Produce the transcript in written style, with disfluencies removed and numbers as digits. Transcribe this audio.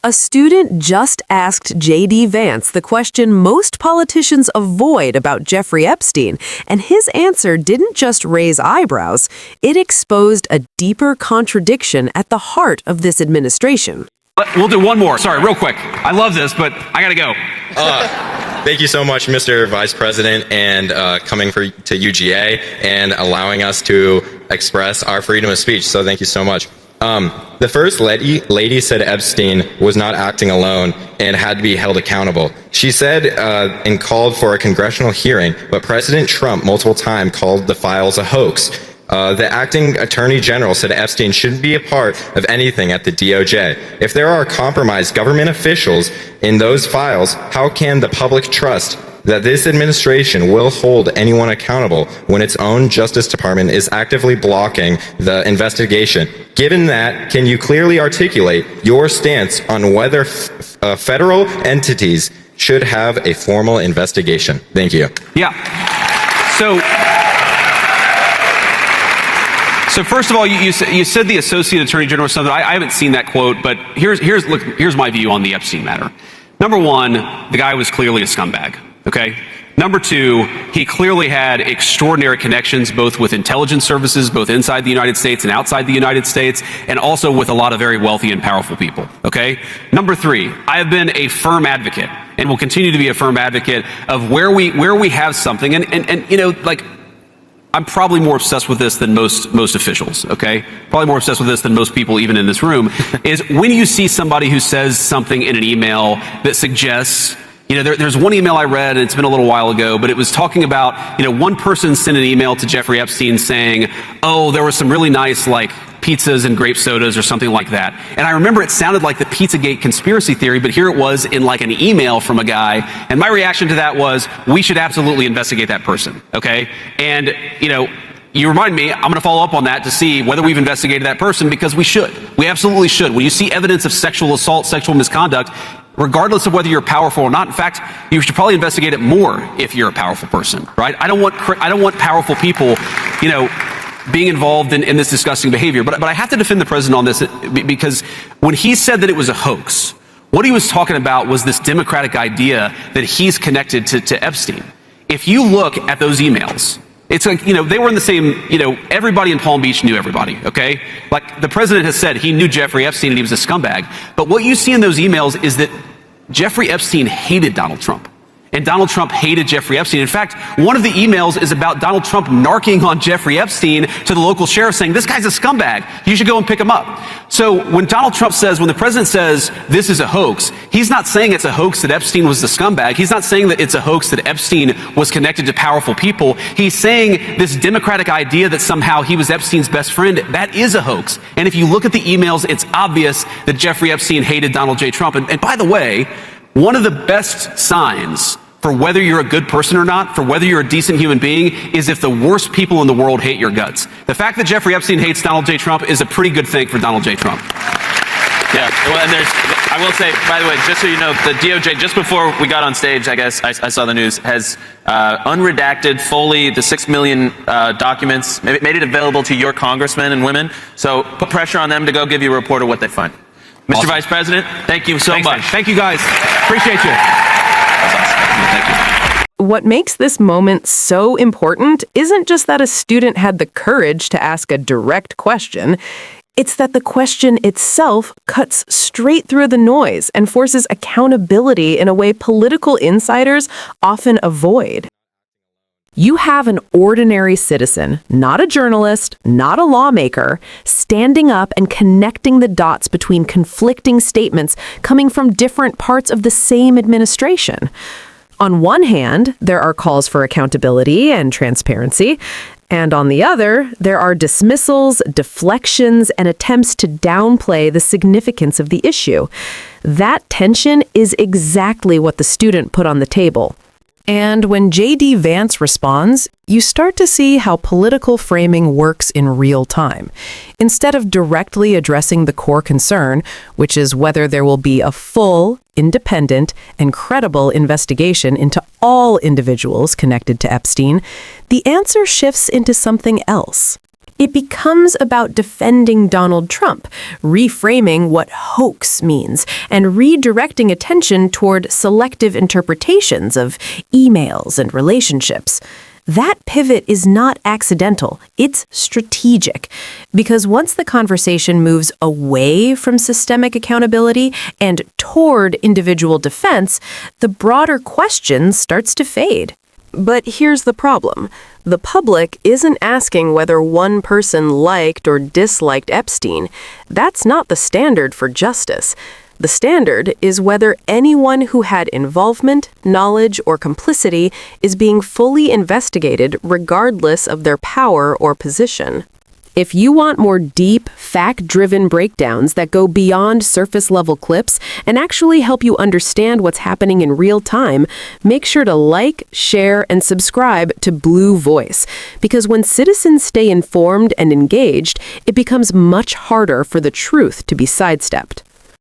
A student just asked JD Vance the question most politicians avoid about Jeffrey Epstein, and his answer didn't just raise eyebrows, it exposed a deeper contradiction at the heart of this administration. We'll do one more. Sorry, real quick. I love this, but I gotta go. Thank you so much, Mr. Vice President, and coming to UGA and allowing us to express our freedom of speech. So thank you so much. The first lady said Epstein was not acting alone and had to be held accountable. She said and called for a congressional hearing, but President Trump multiple times called the files a hoax. The acting attorney general said Epstein shouldn't be a part of anything at the DOJ. If there are compromised government officials in those files, how can the public trust that this administration will hold anyone accountable when its own Justice Department is actively blocking the investigation? Given that, can you clearly articulate your stance on whether federal entities should have a formal investigation? Thank you. Yeah. So first of all, you said the Associate Attorney General or something. I haven't seen that quote, but here's my view on the Epstein matter. Number one, the guy was clearly a scumbag. Okay. Number two, he clearly had extraordinary connections both with intelligence services, both inside the United States and outside the United States, and also with a lot of very wealthy and powerful people. Okay. Number three, I have been a firm advocate and will continue to be a firm advocate of where we have something, and you know, like, I'm probably more obsessed with this than most officials, okay? Probably more obsessed with this than most people even in this room, is when you see somebody who says something in an email that suggests, you know, there's one email I read, and it's been a little while ago, but it was talking about, you know, one person sent an email to Jeffrey Epstein saying, oh, there was some really nice, like, pizzas and grape sodas or something like that. And I remember it sounded like the Pizzagate conspiracy theory, but here it was in like an email from a guy. And my reaction to that was, we should absolutely investigate that person, okay? And, you know, you remind me, I'm going to follow up on that to see whether we've investigated that person, because we should. We absolutely should. When you see evidence of sexual assault, sexual misconduct, regardless of whether you're powerful or not, in fact, you should probably investigate it more if you're a powerful person, right? I don't want powerful people, you know, being involved in this disgusting behavior. But I have to defend the president on this, because when he said that it was a hoax, what he was talking about was this democratic idea that he's connected to Epstein. If you look at those emails, it's like, you know, they were in the same, you know, everybody in Palm Beach knew everybody, okay? Like, the president has said he knew Jeffrey Epstein and he was a scumbag. But what you see in those emails is that Jeffrey Epstein hated Donald Trump. And Donald Trump hated Jeffrey Epstein. In fact, one of the emails is about Donald Trump narking on Jeffrey Epstein to the local sheriff, saying, this guy's a scumbag. You should go and pick him up. So when the president says this is a hoax, he's not saying it's a hoax that Epstein was the scumbag. He's not saying that it's a hoax that Epstein was connected to powerful people. He's saying this democratic idea that somehow he was Epstein's best friend, that is a hoax. And if you look at the emails, it's obvious that Jeffrey Epstein hated Donald J. Trump. And by the way, one of the best signs for whether you're a good person or not, for whether you're a decent human being, is if the worst people in the world hate your guts. The fact that Jeffrey Epstein hates Donald J. Trump is a pretty good thing for Donald J. Trump. Yeah, well, and I will say, by the way, just so you know, the DOJ, just before we got on stage, I guess, I saw the news, has unredacted fully the 6 million documents, made it available to your congressmen and women. So put pressure on them to go give you a report of what they find. Mr. Awesome. Vice President, thank you so much. Thank you, guys. Appreciate you. Thank you. What makes this moment so important isn't just that a student had the courage to ask a direct question. It's that the question itself cuts straight through the noise and forces accountability in a way political insiders often avoid. You have an ordinary citizen, not a journalist, not a lawmaker, standing up and connecting the dots between conflicting statements coming from different parts of the same administration. On one hand, there are calls for accountability and transparency, and on the other, there are dismissals, deflections, and attempts to downplay the significance of the issue. That tension is exactly what the student put on the table. And when JD Vance responds, you start to see how political framing works in real time. Instead of directly addressing the core concern, which is whether there will be a full, independent, and credible investigation into all individuals connected to Epstein, the answer shifts into something else. It becomes about defending Donald Trump, reframing what hoax means, and redirecting attention toward selective interpretations of emails and relationships. That pivot is not accidental, it's strategic. Because once the conversation moves away from systemic accountability and toward individual defense, the broader question starts to fade. But here's the problem. The public isn't asking whether one person liked or disliked Epstein. That's not the standard for justice. The standard is whether anyone who had involvement, knowledge, or complicity is being fully investigated regardless of their power or position. If you want more deep, fact-driven breakdowns that go beyond surface-level clips and actually help you understand what's happening in real time, make sure to like, share, and subscribe to Blue Voice. Because when citizens stay informed and engaged, it becomes much harder for the truth to be sidestepped.